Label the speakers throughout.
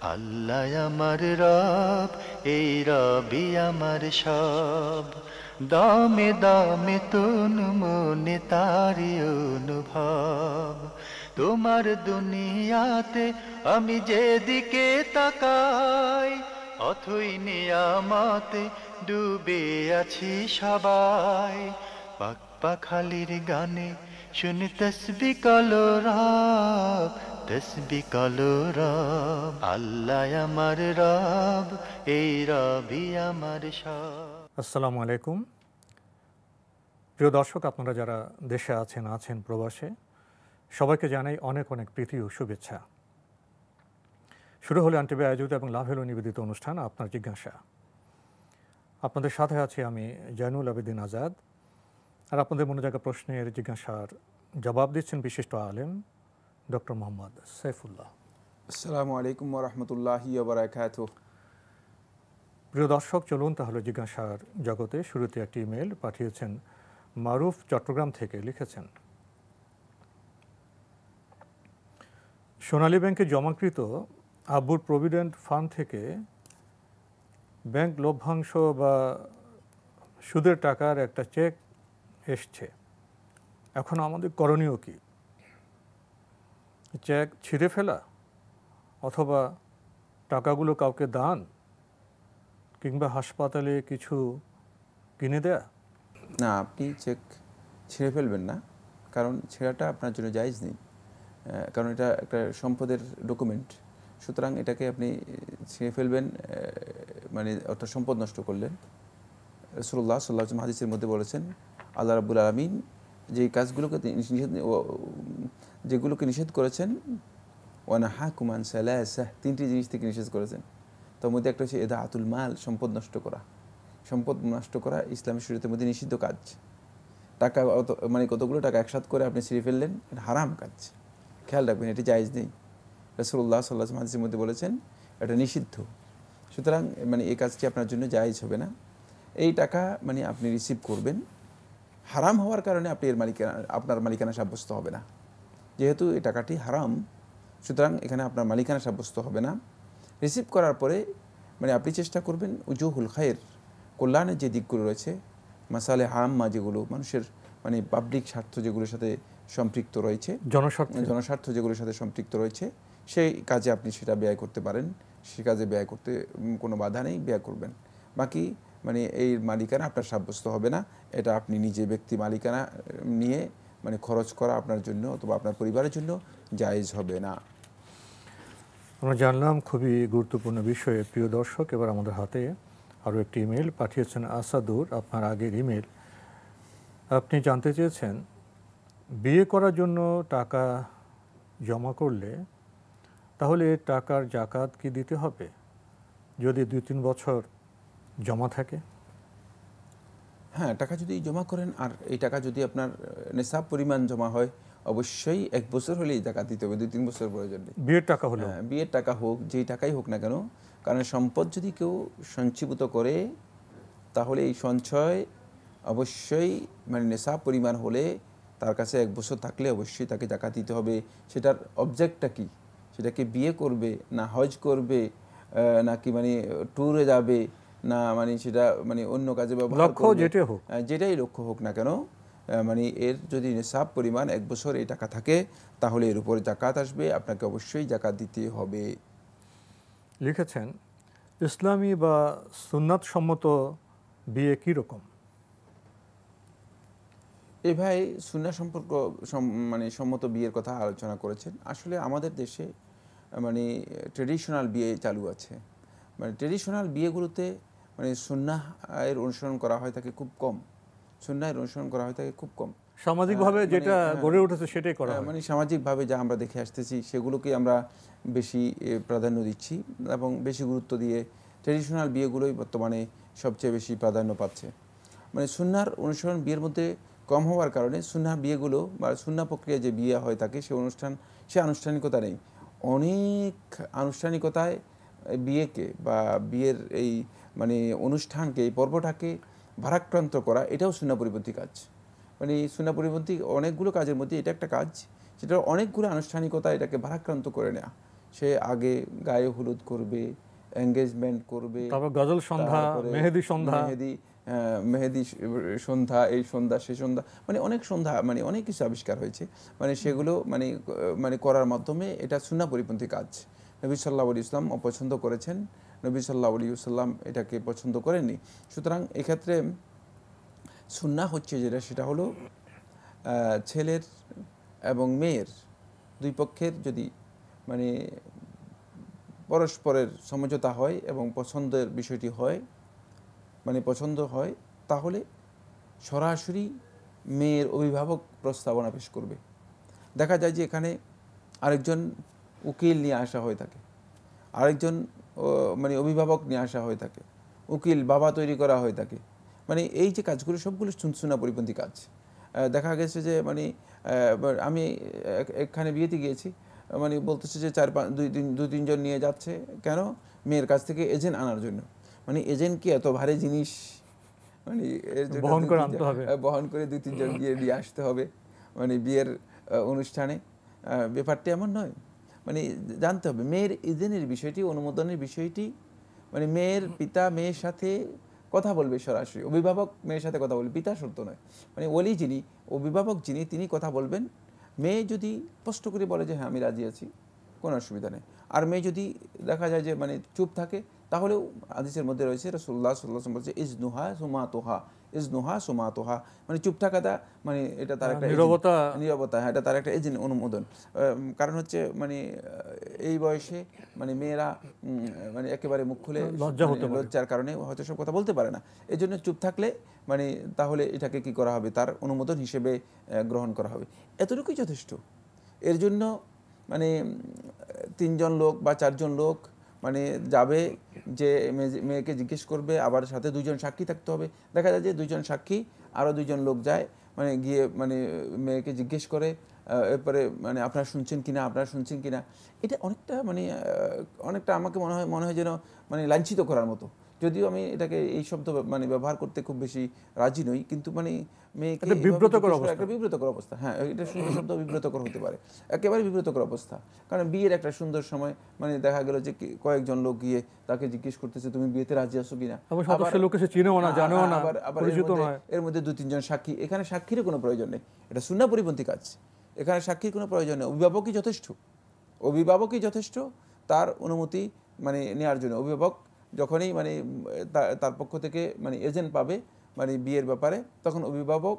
Speaker 1: আল্লাহ আমার রব, এই রবি আমার সব। দামে দামে তন মনে তারি অনুভব। তোমার দুনিয়াতে আমি যেদিকে তাকাই, অথই নিয়ামতে ডুবে আছি সবাই। পাক পাখালির গানে শুনি তসবি কলরব, তসবি কলরব। আল্লাহ আমার রব, এই রবি আমার সব।
Speaker 2: আসসালামু আলাইকুম। প্রিয় দর্শক, আপনারা যারা দেশে আছেন প্রবাসে, সবাইকে জানাই অনেক অনেক প্রীতি ও শুভেচ্ছা। শুরু হলো আন্টিবি আয়োজিত এবং লাভ হলো নিবেদিত অনুষ্ঠান আপনার জিজ্ঞাসা। আপনাদের সাথে আছি আমি জয়নুল আবেদিন আজাদ। আর আপনাদের মনে জায়গা প্রশ্নের জিজ্ঞাসার জবাব দিচ্ছেন বিশিষ্ট আলেম ডক্টর মোহাম্মদ সাইফুল্লাহ।
Speaker 3: আসসালামু আলাইকুম ওয়া রাহমাতুল্লাহি ওয়া বারাকাতুহু।
Speaker 2: প্রিয় দর্শক, চলুন তাহলে জিজ্ঞাসার জগতে। শুরুতে একটি ইমেল পাঠিয়েছেন মারুফ, চট্টগ্রাম থেকে। লিখেছেন, সোনালী ব্যাংকে জমাকৃত আব্বুর প্রভিডেন্ট ফান্ড থেকে ব্যাংক লভ্যাংশ বা সুদের টাকার একটা চেক এসছে। এখন আমাদের করণীয় কি? চেক ছিঁড়ে ফেলা, অথবা টাকাগুলো কাউকে দান, কিংবা হাসপাতালে কিছু কিনে দেয়া?
Speaker 3: না, আপনি চেক ছিঁড়ে ফেলবেন না, কারণ ছেঁড়াটা আপনার জন্য জায়েজ নেই। কারণ এটা একটা সম্পদের ডকুমেন্ট, সুতরাং এটাকে আপনি ছিঁড়ে ফেলবেন মানে অর্থাৎ সম্পদ নষ্ট করলেন। রাসূলুল্লাহ সাল্লাল্লাহু আলাইহি ওয়াসাল্লাম হাদিসের মধ্যে বলেছেন, আল্লাহ রাব্বুল আলামিন যেগুলোকে নিষেধ করেছেন, ওয়ানাহাকুম আন সালাসা, তিনটি জিনিস থেকে নিষেধ করেছেন। তার মধ্যে একটা হচ্ছে ইদাআতুল মাল, সম্পদ নষ্ট করা। সম্পদ নষ্ট করা ইসলামী শরীয়তের মধ্যে নিষিদ্ধ কাজ। টাকা মানে কতগুলো টাকা একসাথে করে আপনি ছিঁড়ে ফেললেন, এটা হারাম কাজ, খেয়াল রাখবেন, এটি জায়েজ নেই। রাসূলুল্লাহ সাল্লাল্লাহু আলাইহি ওয়াসাল্লাম হাদিসের মধ্যে বলেছেন এটা নিষিদ্ধ। সুতরাং মানে এই কাজটি আপনার জন্য জায়েজ হবে না। এই টাকা মানে আপনি রিসিভ করবেন, হারাম হওয়ার কারণে আপনি এর আপনার মালিকানা সাব্যস্ত হবে না। যেহেতু এই টাকাটি হারাম, সুতরাং এখানে আপনার মালিকানা সাব্যস্ত হবে না। রিসিভ করার পরে মানে আপনি চেষ্টা করবেন উজুহুল খায়ের, কল্যাণের যে দিকগুলো রয়েছে, মাসালে আম্মা, যেগুলো মানুষের মানে পাবলিক স্বার্থ যেগুলোর সাথে সম্পৃক্ত রয়েছে, জনস্বার্থ যেগুলোর সাথে সম্পৃক্ত রয়েছে, সেই কাজে আপনি সেটা ব্যয় করতে পারেন। সে কাজে ব্যয় করতে কোনো বাধা নেই, ব্যয় করবেন। বাকি মানে এই মালিকানা আপনার সাব্যস্ত হবে না। এটা আপনি নিজে ব্যক্তি মালিকানা নিয়ে মানে খরচ করা আপনার জন্য অথবা আপনার পরিবারের জন্য জায়েজ হবে না।
Speaker 2: আমরা জানলাম খুবই গুরুত্বপূর্ণ বিষয়ে। প্রিয় দর্শক, এবার আমাদের হাতে আরও একটি ইমেল পাঠিয়েছেন আসাদুর। আপনার আগের ইমেল আপনি জানতে চেয়েছেন, বিয়ে করার জন্য টাকা জমা করলে তাহলে টাকার জাকাত কি দিতে হবে যদি 2-3 বছর জমা থাকে?
Speaker 3: হ্যাঁ, টাকা যদি জমা করেন আর এই টাকা যদি আপনার নেশাব পরিমাণ জমা হয়, অবশ্যই 1 বছর হলেই জাকাত দিতে হবে, 2-3 বছর প্রয়োজন নেই।
Speaker 2: বিয়ের টাকা হলো,
Speaker 3: বিয়ের টাকা হোক, যেই টাকাই হোক না কেন, কারণ সম্পদ যদি কেউ সঞ্চীভূত করে তাহলে এই সঞ্চয় অবশ্যই মানে নেশাব পরিমাণ হলে তার কাছে 1 বছর থাকলে অবশ্যই তাকে জাকাত দিতে হবে। সেটার অবজেক্টটা কি? সেটাকে বিয়ে করবে, না হজ করবে, নাকি মানে ট্যুরে যাবে, না মানে সেটা মানে অন্য কাজে ব্যবহার করবে, যেটাই লক্ষ্য হোক না কেন, মানে এর যদি নিসাব পরিমাণ 1 বছর এই টাকা থাকে তাহলে এর উপরে জাকাত আসবে, আপনাকে অবশ্যই জাকাত দিতে হবে।
Speaker 2: লিখেছেন, ইসলামী বা সুন্নাত সম্মত বিয়ে কী রকম?
Speaker 3: এই ভাই সুন্নাহ সম্পর্ক মানে সম্মত বিয়ের কথা আলোচনা করেছেন। আসলে আমাদের দেশে মানে ট্রেডিশনাল বিয়ে চালু আছে। মানে ট্রেডিশনাল বিয়েগুলোতে মানে সুন্নাহ এর অনুসরণ করা হয় থাকে খুব কম। সুন্নাহের অনুসরণ করা হয় থাকে খুব কম।
Speaker 2: সামাজিকভাবে যেটা গড়ে উঠেছে সেটাই করা হয়।
Speaker 3: মানে সামাজিকভাবে যা আমরা দেখে আসতেছি সেগুলোকে আমরা বেশি প্রাধান্য দিচ্ছি এবং বেশি গুরুত্ব দিয়ে ট্রেডিশনাল বিয়েগুলোই বর্তমানে সবচেয়ে বেশি প্রাধান্য পাচ্ছে। মানে সুন্নাহর অনুসরণ বিয়ের মধ্যে কম হওয়ার কারণে সুন্নাহ বিয়েগুলো বা সুন্নাহ প্রক্রিয়ায় যে বিয়ে হয় থাকে সে আনুষ্ঠানিকতা নেই। অনেক আনুষ্ঠানিকতায় বিয়েকে বা বিয়ের এই মানে অনুষ্ঠানকে, এই পর্বটাকে ভারাক্রান্ত করা, এটাও সুন্নাহ পরিপন্থী কাজ। মানে সুন্নাহ পরিপন্থী অনেকগুলো কাজের মধ্যে এটা একটা কাজ, সেটা অনেকগুলো আনুষ্ঠানিকতা এটাকে ভারাক্রান্ত করে নেওয়া। সে আগে গায়ে হলুদ করবে, এঙ্গেজমেন্ট করবে,
Speaker 2: তারপর গজল সন্ধ্যা, মেহেদি সন্ধ্যা,
Speaker 3: মেহেদি সন্ধ্যা, এই সন্ধ্যা সে সন্ধ্যা, মানে অনেক সন্ধ্যা, মানে অনেক কিছু আবিষ্কার হয়েছে, মানে সেগুলো মানে মানে করার মাধ্যমে এটা সুন্নাহ পরিপন্থী কাজ। নবী সাল্লাল্লাহু আলাইহি ওয়াসাল্লাম অপছন্দ করেছেন, নবী সাল্লাল্লাহু আলাইহি ওয়াসাল্লাম এটাকে পছন্দ করেননি। সুতরাং এক্ষেত্রে সুন্নাহ হচ্ছে যেটা, সেটা হলো ছেলের এবং মেয়ের দুই পক্ষের যদি মানে পরস্পরের সমঝোতা হয় এবং পছন্দের বিষয়টি হয়, মানে পছন্দ হয়, তাহলে সরাসরি মেয়ের অভিভাবক প্রস্তাবনা পেশ করবে। দেখা যায় যে এখানে আরেকজন উকিল নিয়ে আসা হয়ে থাকে, আরেকজন মানে অভিভাবক নিয়ে আসা হয়ে থাকে, উকিল বাবা তৈরি করা হয়ে থাকে, মানে এই যে কাজগুলো সবগুলো সুন্নাহ পরিপন্থী কাজ। দেখা গেছে যে মানে আমি এখানে বিয়েতে গিয়েছি, মানে বলতেছে যে দুই তিনজন নিয়ে যাচ্ছে, কেন? মেয়ের কাছ থেকে এজেন্ট আনার জন্য। মানে এজেন্ট কি এত ভারী জিনিস, মানে এর জন্য বহন করে দুই তিনজন গিয়ে নিয়ে আসতে হবে মানে বিয়ের অনুষ্ঠানে? ব্যাপারটা এমন নয়। মানে জানতে হবে মেয়ের এজেন্টের বিষয়টি, অনুমোদনের বিষয়টি, মানে মেয়ের পিতা মেয়ের সাথে কথা বলবে সরাসরি, অভিভাবক মেয়ের সাথে কথা বলবে, পিতা শর্ত নয়। মানে ওলি যিনি, অভিভাবক যিনি, তিনি কথা বলবেন। মেয়ে যদি স্পষ্ট করে বলে যে হ্যাঁ আমি রাজি আছি, কোনো অসুবিধা নেই। আর মেয়ে যদি দেখা যায় যে মানে চুপ থাকে, তাহলেও হাদিসের মধ্যে রয়েছে রাসূলুল্লাহ সাল্লাল্লাহু আলাইহি ওয়াসাল্লাম বলছে ইজনুহা সুমাতুহা, ইজনুহা সুমাতুহা, মানে চুপ থাকাটা মানে এটা তার একটা নীরবতা, হ্যাঁ, এটা তার একটা এজেন্ট অনুমোদন। কারণ হচ্ছে মানে এই বয়সে মানে মেয়েরা মানে একেবারে মুখ খুলে লজ্জার কারণে হয়তো সব কথা বলতে পারে না, এই জন্য চুপ থাকলে মানে তাহলে এটাকে কি করা হবে, তার অনুমোদন হিসেবে গ্রহণ করা হবে, এতটুকুই যথেষ্ট। এর জন্য মানে তিনজন লোক বা চারজন লোক মানে যাবে, যে মেয়েকে জিজ্ঞেস করবে, আবার সাথে দুইজন সাক্ষী থাকতে হবে। দেখা যায় যে দুইজন সাক্ষী, আরও দুইজন লোক যায়, মানে গিয়ে মানে মেয়েকে জিজ্ঞেস করে, এরপরে মানে আপনারা শুনছেন কিনা, আপনারা শুনছেন কিনা। এটা অনেকটা মানে অনেকটা আমাকে মনে হয় যেন মানে লাঞ্ছিত করার মতো, যদিও আমি এটাকে এই শব্দ মানে ব্যবহার করতে খুব বেশি রাজি নই, কিন্তু মানে মেয়েকে একটা বিব্রতকর অবস্থা, হ্যাঁ এটা সুন্দর শব্দ, বিব্রতকর হতে পারে, একেবারে বিব্রতকর অবস্থা। কারণ বিয়ের একটা সুন্দর সময়, মানে দেখা গেল যে কয়েকজন লোক গিয়ে তাকে জিজ্ঞেস করতেছে তুমি বিয়েতে রাজি আছো কিনা, আবার এর মধ্যে দু তিনজন সাক্ষী, এখানে সাক্ষীর কোনো প্রয়োজন নেই, এটা সুন্নাহ পরিপন্থী কাজ, এখানে সাক্ষীর কোনো প্রয়োজন নেই, অভিভাবকই যথেষ্ট, অভিভাবকই যথেষ্ট তার অনুমতি মানে নেওয়ার জন্য। অভিভাবক যখনই মানে তার পক্ষ থেকে মানে এজেন্ট পাবে মানে বিয়ের ব্যাপারে, তখন অভিভাবক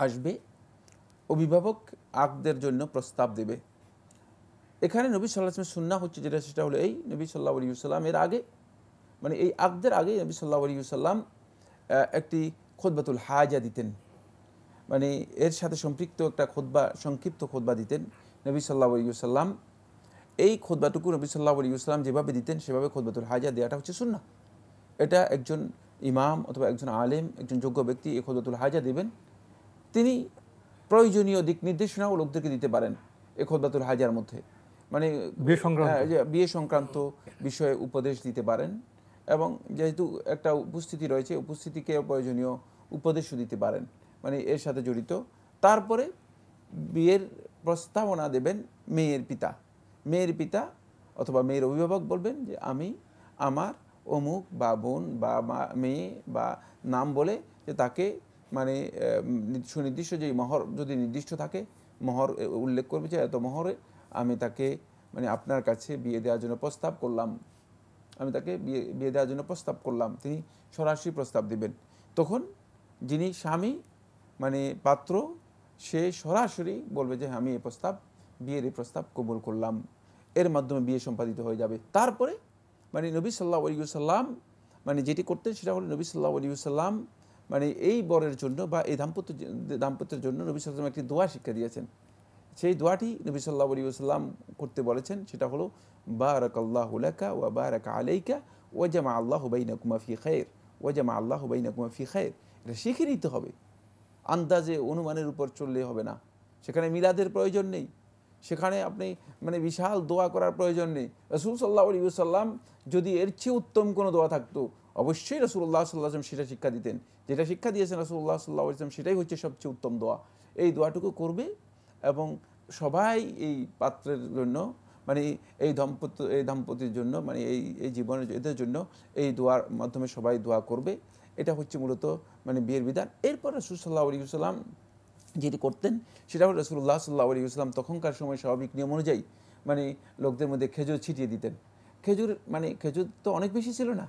Speaker 3: আসবে, অভিভাবক আকদের জন্য প্রস্তাব দেবে। এখানে নবী সাল্লাল্লাহু আলাইহি ওয়াসাল্লামের সুন্নাহ হচ্ছে যেটা, সেটা হলো এই নবী সাল্লাল্লাহু আলাইহি ওয়াসাল্লাম এর আগে মানে এই আকদের আগে নবী সাল্লাল্লাহু আলাইহি ওয়াসাল্লাম একটি খুতবাতুল হাজা দিতেন, মানে এর সাথে সম্পৃক্ত একটা খুতবা, সংক্ষিপ্ত খুতবা দিতেন নবী সাল্লাল্লাহু আলাইহি ওয়াসাল্লাম। এই খুতবাটুকু নবী সাল্লাল্লাহু আলাইহি ওয়াসাল্লাম যেভাবে দিতেন সেভাবে খুতবাতুল হাজা দেওয়াটা হচ্ছে সুন্নাহ। এটা একজন ইমাম অথবা একজন আলেম, একজন যোগ্য ব্যক্তি এই খুতবাতুল হাজা দেবেন, তিনি প্রয়োজনীয় দিক নির্দেশনাও লোকদেরকে দিতে পারেন এই খুতবাতুল হাজার মধ্যে, মানে বিয়ে সংক্রান্ত বিষয়ে উপদেশ দিতে পারেন, এবং যেহেতু একটা উপস্থিতি রয়েছে, উপস্থিতিকে প্রয়োজনীয় উপদেশও দিতে পারেন, মানে এর সাথে জড়িত। তারপরে বিয়ের প্রস্তাবনা দেবেন মেয়ের পিতা, মেয়ের পিতা অথবা মেয়ের অভিভাবক বলবেন যে আমি আমার অমুক বা বোন বা মেয়ে বা নাম বলে যে তাকে মানে সুনির্দিষ্ট যে মহর যদি নির্দিষ্ট থাকে, মহর উল্লেখ করবে যে এত মহরে আমি তাকে মানে আপনার কাছে বিয়ে দেওয়ার জন্য প্রস্তাব করলাম, আমি তাকে বিয়ে দেওয়ার জন্য প্রস্তাব করলাম, তিনি সরাসরি প্রস্তাব দিবেন। তখন যিনি স্বামী মানে পাত্র, সে সরাসরি বলবে যে আমি এই প্রস্তাব, বিয়ের এই প্রস্তাব কবুল করলাম, এর মাধ্যমে বিয়ে সম্পাদিত হয়ে যাবে। তারপরে মানে নবী সাল্লাল্লাহু আলাইহি ওয়াসাল্লাম মানে যেটি করতেন সেটা হলো নবী সাল্লাল্লাহু আলাইহি ওয়াসাল্লাম মানে এই বরের জন্য বা এই দাম্পত্যের জন্য নবী সাল্লাল্লাহু আলাইহি ওয়াসাল্লাম একটি দোয়া শিক্ষা দিয়েছেন। সেই দোয়াটি নবী সাল্লাল্লাহু আলাইহি ওয়াসাল্লাম করতে বলেছেন, সেটা হলো বারাকাল্লাহু লাকা ওয়া বারাকা আলাইকা ওয়া জামা আল্লাহু বাইনাকুমা ফি খায়র ওয়া জামা আল্লাহু বাইনাকুমা ফি খায়র। এটা শিখে নিতে হবে, আন্দাজে অনুমানের উপর চললে হবে না। সেখানে মিলাদের প্রয়োজন নেই, সেখানে আপনি মানে বিশাল দোয়া করার প্রয়োজন নেই। রাসূল সাল্লাল্লাহু আলাইহি ওয়াসাল্লাম যদি এর চেয়ে উত্তম কোনো দোয়া থাকতো অবশ্যই রাসূলুল্লাহ সাল্লাল্লাহু আলাইহি ওয়াসাল্লাম সেটা শিক্ষা দিতেন। যেটা শিক্ষা দিয়েছেন রাসূলুল্লাহ সাল্লাল্লাহু আলাইহি ওয়াসাল্লাম সেটাই হচ্ছে সবচেয়ে উত্তম দোয়া। এই দোয়াটুকু করবে এবং সবাই এই পাত্রের জন্য মানে এই দাম্পত্যের জন্য মানে এই জীবনের এদের জন্য এই দোয়ার মাধ্যমে সবাই দোয়া করবে। এটা হচ্ছে মূলত মানে বিয়ের বিধান। এরপর রাসূল সাল্লাল্লাহু আলাইহি ওয়াসাল্লাম যেটি করতেন সেটা হলো রাসূলুল্লাহ সাল্লাল্লাহু আলাইহি ওয়াসাল্লাম তখনকার সময় স্বাভাবিক নিয়ম অনুযায়ী মানে লোকদের মধ্যে খেজুর ছিটিয়ে দিতেন। খেজুর তো অনেক বেশি ছিল না,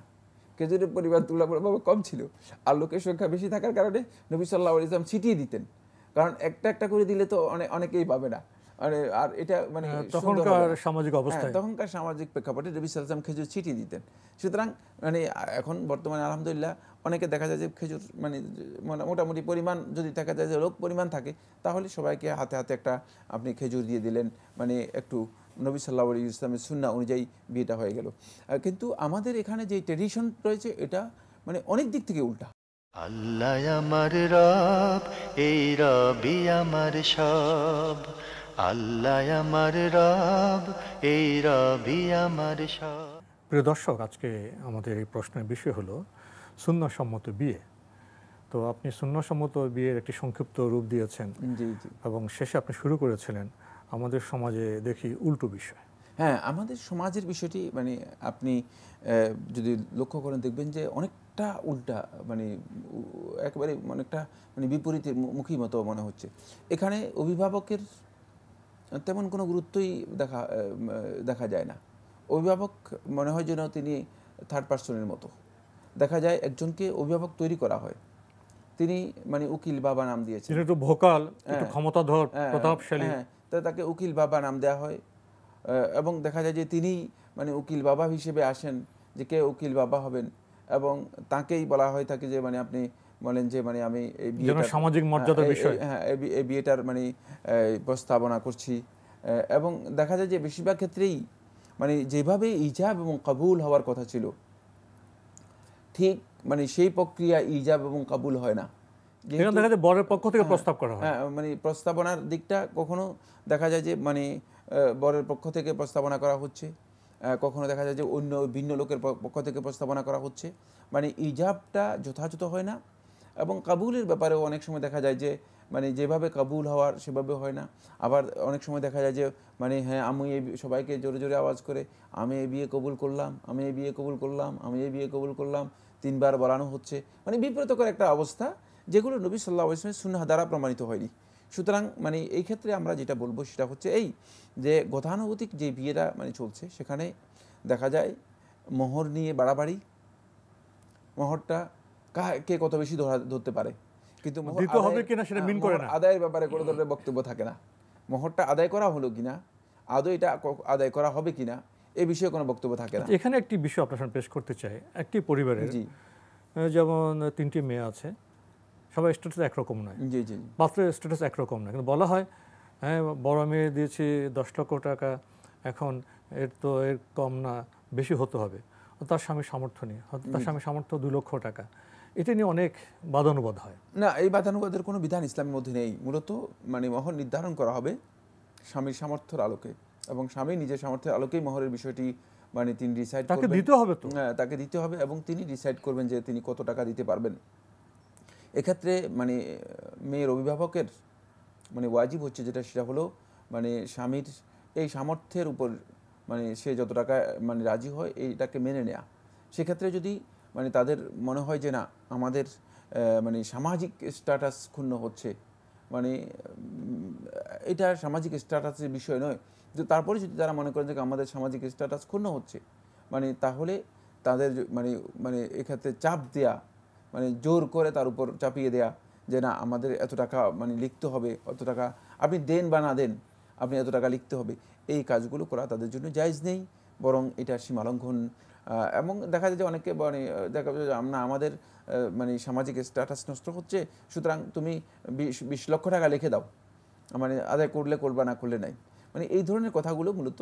Speaker 3: খেজুরের পরিমাণ তুলনামূলকভাবে কম ছিল, আর লোকের সংখ্যা বেশি থাকার কারণে নবী সাল্লাল্লাহু আলাইহি ওয়াসাল্লাম ছিটিয়ে দিতেন, কারণ একটা একটা করে দিলে তো অনেকেই পাবে না। আর এটা মানে
Speaker 2: তখনকার সামাজিক অবস্থায়,
Speaker 3: তখনকার সামাজিক প্রেক্ষাপটে নবী সাল্লাল্লাহু আলাইহি ওয়াসাল্লাম খেজুর ছিটিয়ে দিতেন। সুতরাং মানে এখন বর্তমানে আলহামদুলিল্লাহ অনেকে দেখা যায় যে খেজুর মানে মোটামুটি পরিমাণ যদি দেখা যায় যে লোক পরিমাণ থাকে তাহলে সবাইকে হাতে হাতে একটা আপনি খেজুর দিয়ে দিলেন, মানে একটু নবী সাল্লাল্লাহু আলাইহি ওয়াসাল্লামের সুন্নাহ অনুযায়ী বিয়েটা হয়ে গেল। কিন্তু আমাদের এখানে যে ট্র্যাডিশন রয়েছে এটা মানে অনেক দিক থেকে উল্টা।
Speaker 1: আল্লাহ আমার রব, এই রবি আমার সব। আল্লাহ আমার রব, এই রবি আমার সব।
Speaker 2: প্রিয় দর্শক, আজকে আমাদের এই প্রশ্নের বিষয় হলো সুন্নাহসম্মত বিয়ে। তো আপনি সুন্নাহসম্মত বিয়ের একটি সংক্ষিপ্ত রূপ দিয়েছেন,
Speaker 3: জি জি,
Speaker 2: এবং শেষে আপনি শুরু করেছিলেন আমাদের সমাজে দেখি উল্টো বিষয়।
Speaker 3: হ্যাঁ, আমাদের সমাজের বিষয়টি মানে আপনি যদি লক্ষ্য করেন দেখবেন যে অনেকটা উল্টা, মানে একেবারে অনেকটা মানে বিপরীতের মুখী মতো মনে হচ্ছে। এখানে অভিভাবকের তেমন কোনো গুরুত্বই দেখা যায় না। অভিভাবক মনে হয় যেন তিনি থার্ড পার্সনের মতো। দেখা যায় একজনকে অভিভাবক তৈরি করা হয়, তিনি মানে উকিল বাবা নাম দিয়েছেন,
Speaker 2: একটু ভোকাল, একটু ক্ষমতাধর, প্রতাপশালী,
Speaker 3: তাকে উকিল বাবা নাম দেওয়া হয়। এবং দেখা যায় যে তিনি মানে উকিল বাবা হিসেবে আসেন, যে কে উকিল বাবা হবেন, এবং তাকেই বলা হয় থাকে যে মানে আপনি বলেন যে মানে আমি এই বিয়েটা
Speaker 2: সামাজিক মর্যাদার বিষয়,
Speaker 3: হ্যাঁ এই বিয়েটার মানে প্রস্তাবনা করছি। এবং দেখা যায় যে বেশিরভাগ ক্ষেত্রেই মানে যেভাবে ইজাব এবং কবুল হওয়ার কথা ছিল ঠিক মানে সেই প্রক্রিয়া ইজাব এবং কবুল হয় না।
Speaker 2: দেখা যায় বরের পক্ষ থেকে প্রস্তাব করা হয়,
Speaker 3: হ্যাঁ মানে প্রস্তাবনার দিকটা কখনো দেখা যায় যে মানে বরের পক্ষ থেকে প্রস্তাবনা করা হচ্ছে, কখনো দেখা যায় যে অন্য ভিন্ন লোকের পক্ষ থেকে প্রস্তাবনা করা হচ্ছে, মানে ইজাবটা যথাযথ হয় না। এবং কাবুলের ব্যাপারেও অনেক সময় দেখা যায় যে মানে যেভাবে কাবুল হওয়ার সেভাবে হয় না। আবার অনেক সময় দেখা যায় যে মানে হ্যাঁ আমি এই সবাইকে জোরে জোরে আওয়াজ করে আমি এই বিয়ে কবুল করলাম, আমি এই বিয়ে কবুল করলাম, আমি এই বিয়ে কবুল করলাম, 3 বার বলানো হচ্ছে, মানে বিব্রতকর একটা অবস্থা, যেগুলো নবী সাল্লাল্লাহু আলাইহি ওয়াসাল্লামের সুন্নাহ দ্বারা প্রমাণিত হয়নি। সুতরাং মানে এই ক্ষেত্রে আমরা যেটা বলবো সেটা হচ্ছে এই যে গতানুগতিক যে বিয়েটা মানে চলছে সেখানে দেখা যায় মোহর নিয়ে বাড়াবাড়ি, মোহরটা কে কত বেশি ধরতে পারে, কিন্তু আদায়ের ব্যাপারে কোনো ধরনের বক্তব্য থাকে না। মোহরটা আদায় করা হলো কিনা, আদৌ এটা আদায় করা হবে কিনা, এই বিষয়ে কোনো বক্তব্য থাকে না।
Speaker 2: এখানে একটি বিষয় আপনার সামনে পেশ করতে চাই। একটি পরিবারের যেমন 3টি মেয়ে আছে, সবাই স্ট্যাটাস একরকম নয়,
Speaker 3: জি জি,
Speaker 2: পাত্রের স্ট্যাটাস একরকম নয়, কিন্তু বলা হয় হ্যাঁ বড় মেয়ে দিয়েছি 10 লক্ষ টাকা, এখন এর কম না বেশি হতে হবে, তার স্বামীর সামর্থ্য নেই, তার স্বামীর সামর্থ্য 2 লক্ষ টাকা। এটা নিয়ে অনেক বাদানুবাদ হয়।
Speaker 3: না, এই বাদানুবাদের কোনো বিধান ইসলামের মধ্যে নেই। মূলত মানে মোহর নির্ধারণ করা হবে স্বামীর সামর্থ্যের আলোকে, এবং স্বামী নিজের সামর্থ্যের আলোকেই মোহরের বিষয়টি মানে তিনি ডিসাইড করবেন,
Speaker 2: তাকে দিতে হবে, তো
Speaker 3: হ্যাঁ তাকে দিতে হবে, এবং তিনি ডিসাইড করবেন যে তিনি কত টাকা দিতে পারবেন। এক্ষেত্রে মানে মেয়ের অভিভাবকের মানে ওয়াজিব হচ্ছে যেটা, সেটা হলো মানে স্বামীর এই সামর্থ্যের উপর মানে সে যত টাকা মানে রাজি হয় এইটাকে মেনে নেয়া। সেক্ষেত্রে যদি মানে তাদের মনে হয় যে না আমাদের মানে সামাজিক স্ট্যাটাস ক্ষুণ্ণ হচ্ছে, মানে এটা সামাজিক স্ট্যাটাসের বিষয় নয়, কিন্তু তারপরে যদি তারা মনে করেন যে আমাদের সামাজিক স্ট্যাটাস ক্ষুণ্ণ হচ্ছে, মানে তাহলে তাদের মানে মানে এক্ষেত্রে চাপ দেয়া, মানে জোর করে তার উপর চাপিয়ে দেয়া যে না আমাদের এত টাকা মানে লিখতে হবে, অত টাকা আপনি দেন বা না দেন আপনি এত টাকা লিখতে হবে, এই কাজগুলো করা তাদের জন্য জায়েজ নেই, বরং এটা সীমালঙ্ঘন। এবং দেখা যায় যে অনেকে মানে দেখা যায় না আমাদের মানে সামাজিক স্ট্যাটাস নষ্ট হচ্ছে, সুতরাং তুমি 20 লক্ষ টাকা লিখে দাও, মানে আদায় করলে করবা, না করলে নাই, মানে এই ধরনের কথাগুলো মূলত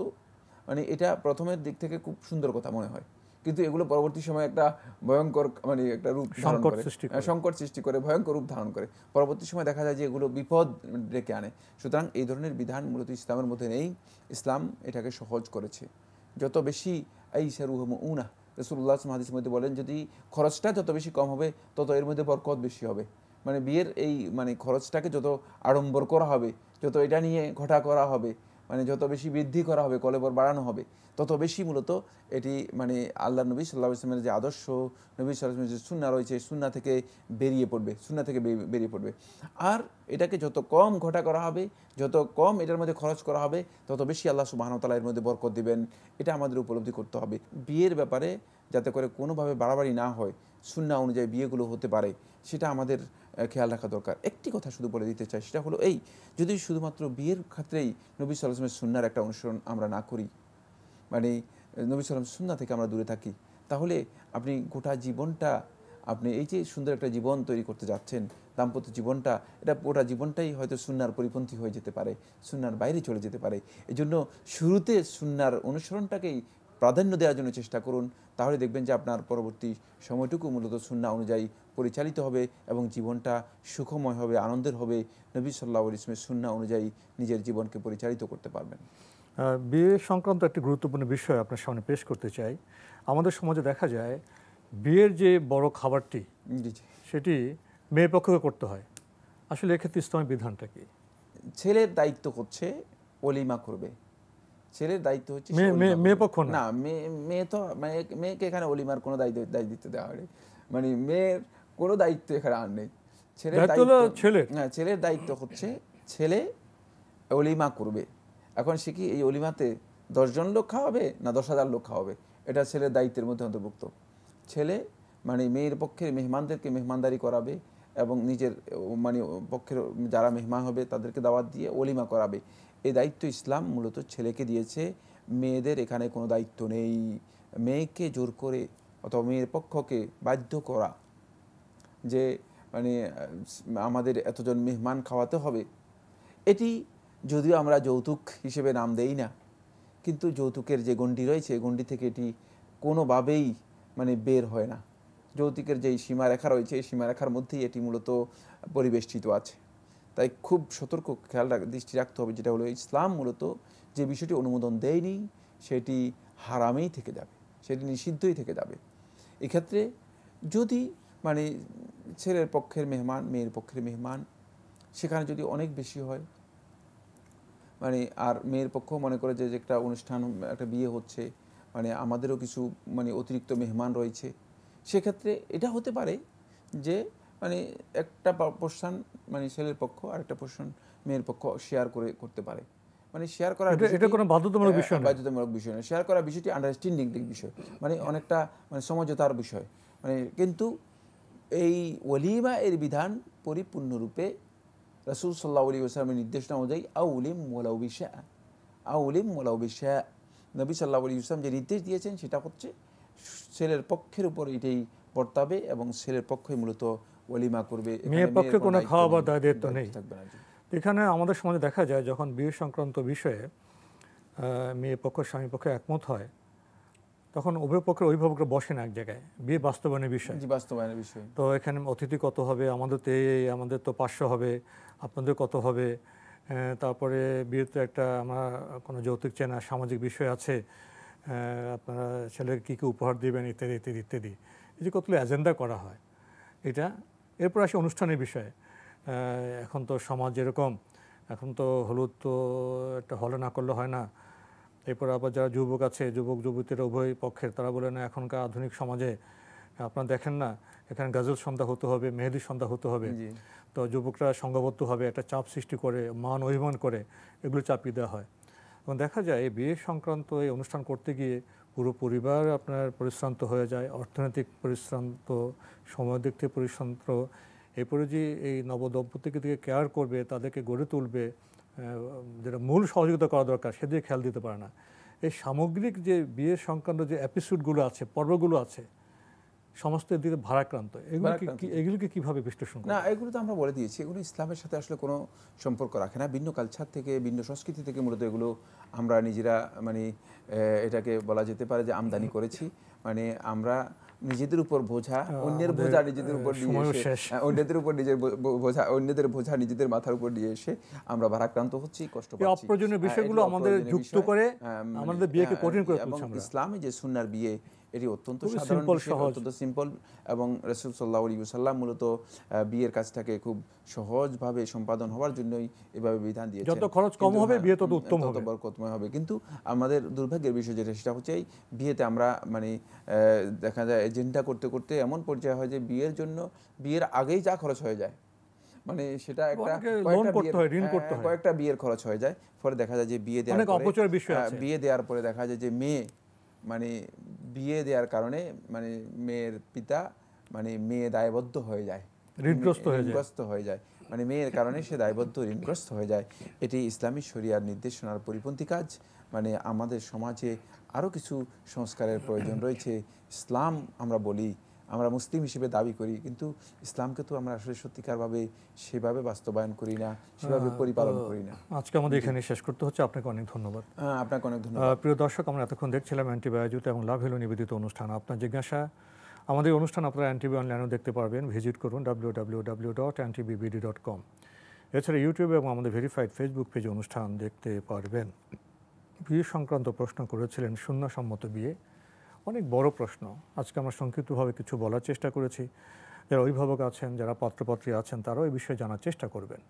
Speaker 3: মানে এটা প্রথমের দিক থেকে খুব সুন্দর কথা মনে হয়, কিন্তু এগুলো পরবর্তী সময় একটা ভয়ঙ্কর মানে একটা রূপ ধারণ করে, সংকট সৃষ্টি করে, ভয়ঙ্কর রূপ ধারণ করে, পরবর্তী সময় দেখা যায় যে এগুলো বিপদ ডেকে আনে। সুতরাং এই ধরনের বিধান মূলত ইসলামের মধ্যে নেই। ইসলাম এটাকে সহজ করেছে, যত বেশি আইসারুহুমউনা, রাসূলুল্লাহ সাল্লাল্লাহু আলাইহি ওয়াসাল্লাম হাদিসের মধ্যে বলেন যদি খরচটা যত বেশি কম হবে তত এর মধ্যে বরকত বেশি হবে। মানে বিয়ের এই মানে খরচটাকে যত আড়ম্বর করা হবে, যত এটা নিয়ে ঘটা করা হবে, মানে যত বেশি বৃদ্ধি করা হবে, কলেবর বাড়ানো হবে, তত বেশি মূলত এটি মানে আল্লাহ নবী সাল্লাল্লাহু আলাইহি ওয়াসাল্লামের যে আদর্শ, নবী সাল্লাল্লাহু আলাইহি ওয়াসাল্লামের যে সুন্নাহ রয়েছে, সুন্নাহ থেকে বেরিয়ে পড়বে, সুন্নাহ থেকে বেরিয়ে পড়বে। আর এটাকে যত কম ঘটা করা হবে, যত কম এটার মধ্যে খরচ করা হবে, তত বেশি আল্লাহ সুবহানাহু ওয়া তাআলা এর মধ্যে বরকত দিবেন। এটা আমাদের উপলব্ধি করতে হবে। বিয়ের ব্যাপারে যাতে করে কোনোভাবে বাড়াবাড়ি না হয়, সুন্নাহ অনুযায়ী বিয়েগুলো হতে পারে, সেটা আমাদের খেয়াল রাখা দরকার। একটি কথা শুধু বলে দিতে চাই, সেটা হলো এই, যদি শুধুমাত্র বিয়ের ক্ষেত্রেই নবী সাল্লাল্লাহু আলাইহি ওয়াসাল্লামের সুন্নাহর একটা অনুসরণ আমরা না করি, মানে নবী সাল্লাল্লাহু সুন্নাহ থেকে আমরা দূরে থাকি, তাহলে আপনি গোটা জীবনটা, আপনি এই যে সুন্দর একটা জীবন তৈরি করতে যাচ্ছেন, দাম্পত্য জীবনটা, এটা গোটা জীবনটাই হয়তো সুন্নাহর পরিপন্থী হয়ে যেতে পারে, সুন্নাহর বাইরে চলে যেতে পারে। এই জন্য শুরুতে সুন্নাহর অনুসরণটাকেই প্রাধান্য দেওয়ার জন্য চেষ্টা করুন, তাহলে দেখবেন যে আপনার পরবর্তী সময়টুকু মূলত সুন্নাহ অনুযায়ী পরিচালিত হবে এবং জীবনটা সুখময় হবে, আনন্দের হবে। নবী সাল্লাল্লাহু আলাইহি ওয়াসাল্লামের সুন্নাহ অনুযায়ী নিজের জীবনকে পরিচালিত করতে পারবেন।
Speaker 2: বিয়ে সংক্রান্ত একটি গুরুত্বপূর্ণ বিষয় আপনার সামনে পেশ করতে চাই। আমাদের সমাজে দেখা যায় বিয়ের যে বড় খাবারটি, সেটি মেয়ে পক্ষকে করতে হয়। আসলে এক্ষেত্রে ইসলামের বিধানটা কি?
Speaker 3: ছেলের দায়িত্ব হচ্ছে ওলিমা করবে, ছেলের দায়িত্ব হচ্ছে
Speaker 2: মেয়ে পক্ষ
Speaker 3: না, মেয়ে তো মানে মেয়েকে এখানে ওলিমার কোনো দায়িত্ব দেওয়া হয়, মানে মেয়ের কোনো দায়িত্ব এখানে আর নেই। ছেলের দায়িত্ব হচ্ছে ছেলে ওলিমা করবে। এখন সে কি এই ওলিমাতে 10 জন লোক খাওয়াবে না 10,000 লোক খাওয়াবে, এটা ছেলের দায়িত্বের মধ্যে অন্তর্ভুক্ত। ছেলে মানে মেয়ের পক্ষের মেহমানদেরকে মেহমানদারি করাবে এবং নিজের মানে পক্ষের যারা মেহমান হবে তাদেরকে দাওয়াত দিয়ে ওলিমা করাবে। এই দায়িত্ব ইসলাম মূলত ছেলেকে দিয়েছে, মেয়েদের এখানে কোনো দায়িত্ব নেই। মেয়েকে জোর করে অথবা মেয়ের পক্ষকে বাধ্য করা যে মানে আমাদের এতজন মেহমান খাওয়াতে হবে, এটি যদিও আমরা যৌতুক হিসেবে নাম দেই না, কিন্তু যৌতুকের যে গণ্ডি রয়েছে, গণ্ডি থেকে এটি কোনোভাবেই মানে বের হয় না। যৌতুকের যেই সীমারেখা রয়েছে, এই সীমারেখার মধ্যেই এটি মূলত পরিবেষ্টিত আছে। তাই খুব সতর্ক দৃষ্টি রাখতে হবে, যেটা হলো ইসলাম মূলত যে বিষয়টি অনুমোদন দেয়নি সেটি হারামেই থেকে যাবে, সেটি নিষিদ্ধই থেকে যাবে। এক্ষেত্রে যদি মানে ছেলের পক্ষের মেহমান, মেয়ের পক্ষের মেহমান সেখানে যদি অনেক বেশি হয়, মানে আর মেয়ের পক্ষ মনে করে যে একটা অনুষ্ঠান, একটা বিয়ে হচ্ছে, মানে আমাদেরও কিছু মানে অতিরিক্ত মেহমান রয়েছে, সেক্ষেত্রে এটা হতে পারে যে মানে একটা পোর্শন মানে ছেলের পক্ষ আর একটা পোর্শন মেয়ের পক্ষ শেয়ার করতে পারে। মানে শেয়ার করার
Speaker 2: এটা কোনো বাধ্যতামূলক বিষয়
Speaker 3: নয়, শেয়ার করার বিষয়টি আন্ডারস্ট্যান্ডিং বিষয়, মানে অনেকটা মানে সমঝোতার বিষয়। মানে কিন্তু এই ওলিমা এর বিধান পরিপূর্ণরূপে রাসূল সাল্লাল্লাহু আলাইহি ওয়াসাল্লামের নির্দেশনা অনুযায়ী আউলিম ওয়ালাউ বিশা, নবী সাল্লাল্লাহু আলাইহি ওয়াসাল্লাম যে নির্দেশ দিয়েছেন সেটা হচ্ছে ছেলের পক্ষের উপর এটাই বর্তাবে এবং ছেলের পক্ষে মূলত ওলিমা করবে,
Speaker 2: মেয়ের পক্ষে কোনো খাওয়াবার দায়িত্ব নেই। এখানে আমাদের সমাজে দেখা যায় যখন বিয়ে সংক্রান্ত বিষয়ে মেয়ে পক্ষ স্বামী পক্ষে একমত হয়, তখন উভয় পক্ষের অভিভাবকরা বসেন এক জায়গায়, বিয়ে বাস্তবায়নের বিষয়। তো এখানে অতিথি কত হবে, আমাদের তো 500 হবে, আপনাদের কত হবে, তারপরে বিয়েতে একটা আমরা কোনো যৌতুক চেনা সামাজিক বিষয় আছে, আপনারা ছেলেকে কী কী উপহার দেবেন ইত্যাদি ইত্যাদি ইত্যাদি, এই যে কতগুলো এজেন্ডা করা হয় এটা। এরপর আসে অনুষ্ঠানের বিষয়ে। এখন তো সমাজ এরকম, এখন তো হলুদ তো একটা হলে না করলে হয় না। এরপর আবার যারা যুবক আছে, যুবক যুবতীরা উভয় পক্ষের, তারা বলে না এখনকার আধুনিক সমাজে আপনারা দেখেন না, এখানে গাজল সন্ধ্যা হতে হবে, মেহেদির সন্ধ্যা হতে হবে। তো যুবকরা সংঘবদ্ধ হবে, একটা চাপ সৃষ্টি করে, মান অভিমান করে এগুলো চাপিয়ে দেওয়া হয়। এবং দেখা যায় এই বিয়ে সংক্রান্ত এই অনুষ্ঠান করতে গিয়ে পুরো পরিবার আপনার পরিশ্রান্ত হয়ে যায়, অর্থনৈতিক পরিশ্রান্ত, সময় দিক থেকে পরিশ্রান্ত। এরপরে যে এই নবদম্পতিকে দিকে কেয়ার করবে, তাদেরকে গড়ে তুলবে, যেটা মূল সহযোগিতা করা দরকার সেদিকে খেয়াল দিতে পারে না। এই সামগ্রিক যে বিয়ে সংক্রান্ত যে এপিসোডগুলো আছে, পর্বগুলো আছে, সমস্ত দিকে ভারাক্রান্ত। এগুলোকে কিভাবে বিশ্লেষণ
Speaker 3: না, এগুলো তো আমরা বলে দিয়েছি, এগুলো ইসলামের সাথে আসলে কোনো সম্পর্ক রাখে না। ভিন্ন কালচার থেকে, ভিন্ন সংস্কৃতি থেকে মূলত এগুলো আমরা নিজেরা মানে এটাকে বলা যেতে পারে যে আমদানি করেছি। মানে আমরা নিজেদের উপর বোঝা, অন্যের বোঝা নিজেদের উপর নিয়ে এসে, অন্যদের বোঝা নিজেদের মাথার উপর নিয়ে এসে আমরা ভারাক্রান্ত হচ্ছি, কষ্ট পাচ্ছি।
Speaker 2: অপ্রয়োজনীয় বিষয়গুলো আমাদের যুক্ত করে আমাদের বিয়েকে কঠিন করে তুলছে।
Speaker 3: ইসলামে যে সুন্নাহর বিয়ে, এটি অত্যন্ত
Speaker 2: খুবই
Speaker 3: সাধারণ
Speaker 2: simple,
Speaker 3: বিষয়,
Speaker 2: সহজ।
Speaker 3: অত্যন্ত সিম্পল, এবং রাসূল সাল্লাল্লাহু আলাইহি ওয়াসাল্লাম মূলত বিয়ের কাজটাকে খুব সহজভাবে সম্পাদন হওয়ার জন্যই এভাবে বিধান দিয়েছেন।
Speaker 2: যত খরচ কম
Speaker 3: কিন্তু
Speaker 2: হবে
Speaker 3: হ্যাঁ,
Speaker 2: বিয়ে তত উত্তম হবে।
Speaker 3: তত বরকতময় হবে। কিন্তু আমাদের দুর্ভাগ্যের বিষয় যেটা, সেটা হচ্ছে এই বিয়েতে আমরা মানে দেখা যায় এজেন্ডা করতে করতে এমন পর্যায়ে হয় যে বিয়ের আগেই যা খরচ হয়ে যায়, মানে সেটা একটা
Speaker 2: অনেকে লোন করতে হয়, ঋণ করতে হয়।
Speaker 3: কয়েকটা বিয়ের খরচ হয়ে যায়। পরে দেখা যায় যে বিয়ে
Speaker 2: অনেক অপচয়ের বিষয় আছে।
Speaker 3: বিয়ে দেওয়ার পরে দেখা যায় যে মানে বিয়ে দেওয়ার কারণে মানে মেয়ের পিতা মানে মেয়ে দায়বদ্ধ হয়ে যায়, ঋণগ্রস্ত হয়ে যায়, মানে মেয়ের কারণে সে দায়বদ্ধ ঋণগ্রস্ত হয়ে যায়। এটি ইসলামী শরিয়ার নির্দেশনার পরিপন্থী কাজ। মানে আমাদের সমাজে আরও কিছু সংস্কারের প্রয়োজন রয়েছে। ইসলাম আমরা বলি, আমরা মুসলিম হিসেবে দাবি করি, কিন্তু ইসলামকে তো আমরা আসলে সত্যিকারভাবে সেভাবে বাস্তবায়ন করি না, সেভাবে পরিপালন করি না।
Speaker 2: আজকে আমাদের এখানে শেষ করতে হচ্ছে। আপনাকে অনেক ধন্যবাদ।
Speaker 3: আপনাকে অনেক ধন্যবাদ।
Speaker 2: প্রিয় দর্শক, আমরা এতক্ষণ দেখছিলাম এনটিভি আয়োজিত এবং লাভ হলো নিবেদিত অনুষ্ঠান। আপনার জিজ্ঞাসা, আমাদের অনুষ্ঠান আপনারা এনটিভি অনলাইনেও দেখতে পারবেন। ভিজিট করুন www.ntv.com। এছাড়া ইউটিউবে এবং আমাদের ভেরিফাইড ফেসবুক পেজে অনুষ্ঠান দেখতে পারবেন। বিয়ে সংক্রান্ত প্রশ্ন করেছিলেন, সুন্নাহসম্মত বিয়ে অনেক বড় প্রশ্ন। আজকে আমরা সংক্ষিপ্তভাবে কিছু বলার চেষ্টা করেছি। যারা অভিভাবক আছেন, যারা পাত্রপাত্রী আছেন, তারাও এই বিষয়ে জানার চেষ্টা করবেন।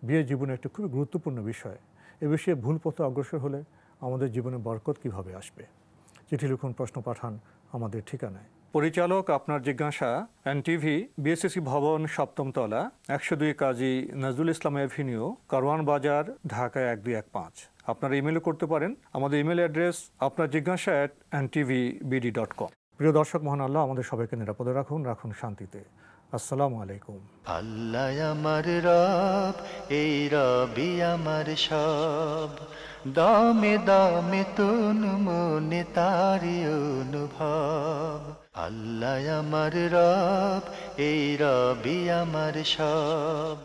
Speaker 2: বিয়ে জীবনে একটি খুবই গুরুত্বপূর্ণ বিষয়। এ বিষয়ে ভুল পথে অগ্রসর হলে আমাদের জীবনে বরকত কিভাবে আসবে? চিঠি লিখুন, প্রশ্ন পাঠান আমাদের ঠিকানায়। পরিচালক আপনার জিজ্ঞাসা, এনটিভি, বিএসসি ভবন, 7ম তলা, 102 কাজী নজরুল ইসলাম এভিনিউ, কারওয়ান বাজার, ঢাকা 1215। আপনারা ইমেলও করতে পারেন। আমাদের ইমেল অ্যাড্রেস আপনার জিজ্ঞাসা @ntvbd.com। প্রিয় দর্শক, মহান আল্লাহ আমাদের সবাইকে নিরাপদে রাখুন, রাখুন শান্তিতে। আসসালামু আলাইকুম।
Speaker 1: আল্লাহ আমার রব, এই রবি আমার সব, দামে দামে তুন মনে তারি অনুভব। আল্লাহ আমার রব, এই রবি আমার সব।